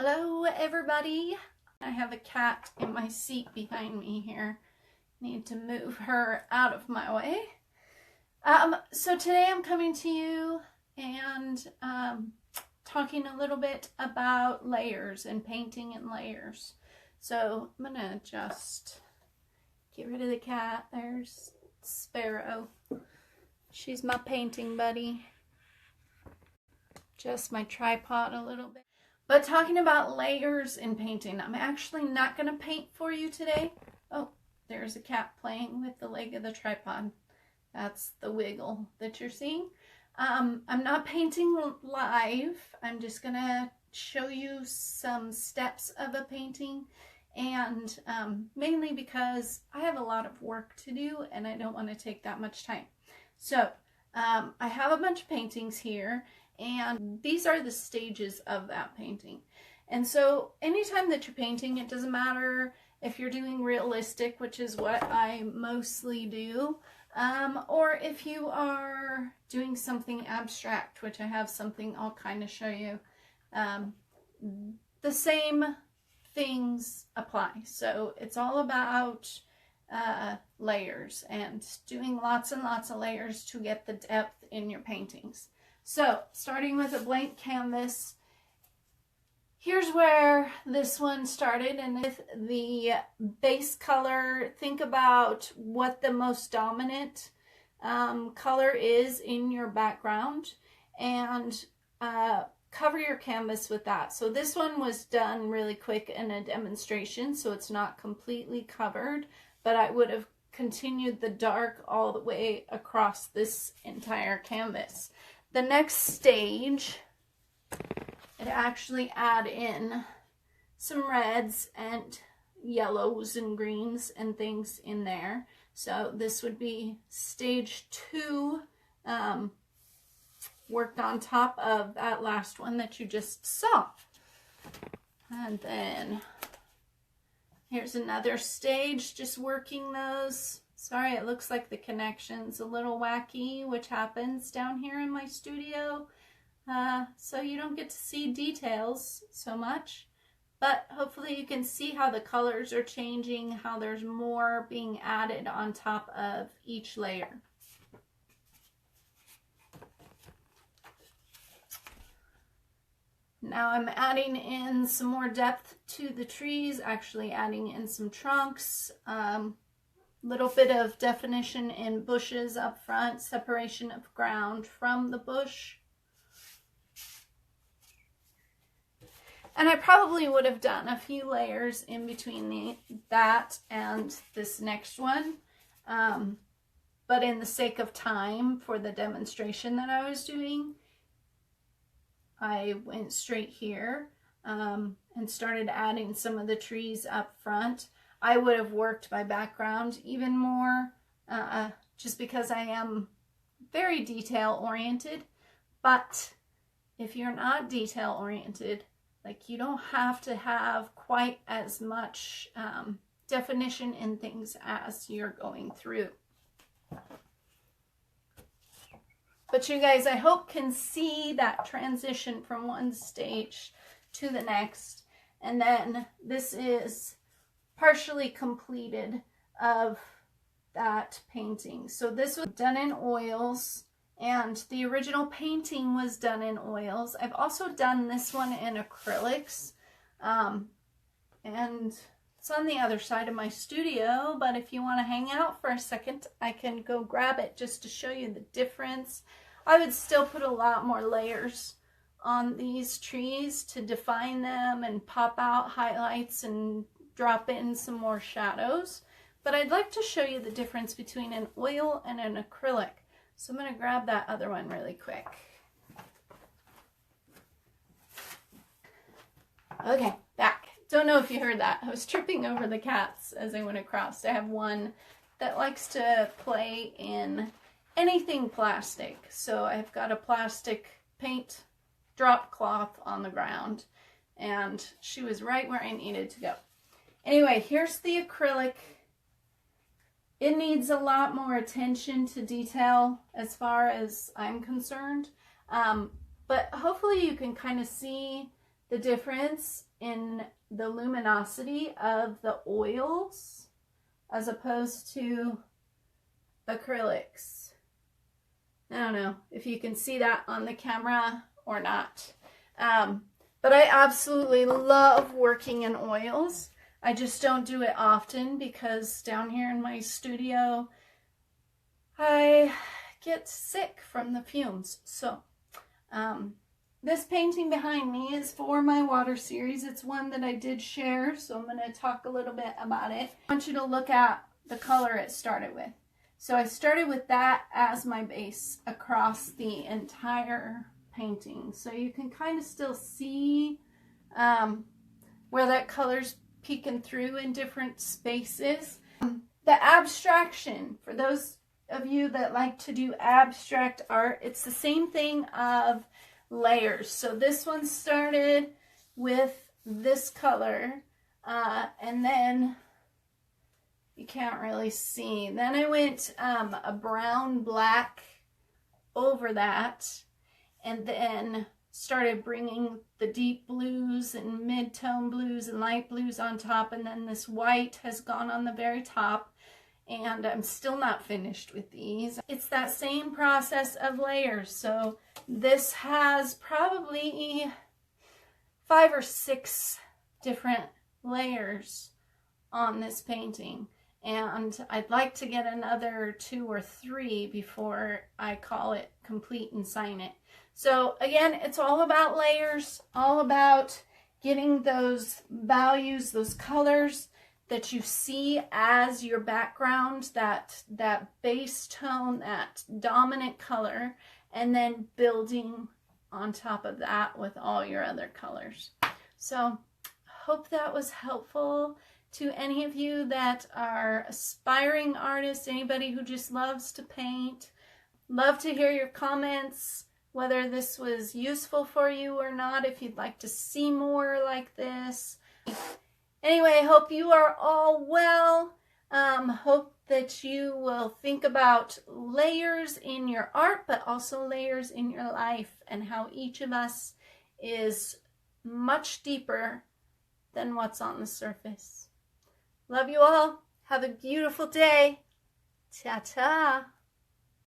Hello everybody. I have a cat in my seat behind me here. Need to move her out of my way. So today I'm coming to you and talking a little bit about layers and painting in layers. So I'm gonna just get rid of the cat. There's Sparrow. She's my painting buddy. Adjust my tripod a little bit. But talking about layers in painting, I'm actually not going to paint for you today. Oh, there's a cat playing with the leg of the tripod. That's the wiggle that you're seeing. I'm not painting live. I'm just going to show you some steps of a painting, and mainly because I have a lot of work to do and I don't want to take that much time. So I have a bunch of paintings here, and these are the stages of that painting. And so anytime that you're painting, it doesn't matter if you're doing realistic, which is what I mostly do, or if you are doing something abstract, which I have something I'll kind of show you. The same things apply. So it's all about layers and doing lots and lots of layers to get the depth in your paintings. So starting with a blank canvas, here's where this one started, and with the base color, think about what the most dominant color is in your background, and cover your canvas with that. So this one was done really quick in a demonstration, so it's not completely covered, but I would have continued the dark all the way across this entire canvas. The next stage, it actually add in some reds and yellows and greens and things in there. So this would be stage 2, worked on top of that last one that you just saw. And then here's another stage, just working those. Sorry, it looks like the connection's a little wacky, which happens down here in my studio. So you don't get to see details so much, but hopefully you can see how the colors are changing, how there's more being added on top of each layer. Now I'm adding in some more depth to the trees, actually adding in some trunks, little bit of definition in bushes up front, separation of ground from the bush. And I probably would have done a few layers in between that and this next one. But in the sake of time for the demonstration that I was doing, I went straight here and started adding some of the trees up front. I would have worked my background even more just because I am very detail oriented. But if you're not detail oriented, like, you don't have to have quite as much definition in things as you're going through. But you guys, I hope, can see that transition from one stage to the next. And then this is partially completed of that painting. So this was done in oils, and the original painting was done in oils. I've also done this one in acrylics, and it's on the other side of my studio, but if you want to hang out for a second, I can go grab it just to show you the difference. I would still put a lot more layers on these trees to define them and pop out highlights and drop in some more shadows, but I'd like to show you the difference between an oil and an acrylic. So I'm going to grab that other one really quick. Okay, back. Don't know if you heard that. I was tripping over the cats as I went across. I have one that likes to play in anything plastic. So I've got a plastic paint drop cloth on the ground, and she was right where I needed to go. Anyway, here's the acrylic. It needs a lot more attention to detail as far as I'm concerned. But hopefully you can kind of see the difference in the luminosity of the oils as opposed to acrylics. I don't know if you can see that on the camera or not. But I absolutely love working in oils. I just don't do it often because down here in my studio, I get sick from the fumes. So, this painting behind me is for my water series. It's one that I did share, so I'm going to talk a little bit about it. I want you to look at the color it started with. So I started with that as my base across the entire painting. So you can kind of still see where that color's peeking through in different spaces. The abstraction, for those of you that like to do abstract art, it's the same thing of layers. So this one started with this color, and then you can't really see. Then I went a brown black over that, and then started bringing the deep blues and mid-tone blues and light blues on top, and then this white has gone on the very top, and I'm still not finished with these. It's that same process of layers. So this has probably 5 or 6 different layers on this painting, and I'd like to get another 2 or 3 before I call it complete and sign it. So again, it's all about layers, all about getting those values, those colors that you see as your background, that base tone, that dominant color, and then building on top of that with all your other colors. So hope that was helpful to any of you that are aspiring artists, anybody who just loves to paint. Love to hear your comments, whether this was useful for you or not, if you'd like to see more like this. Anyway, hope you are all well. Hope that you will think about layers in your art, but also layers in your life, and how each of us is much deeper than what's on the surface. Love you all. Have a beautiful day. Ta-ta.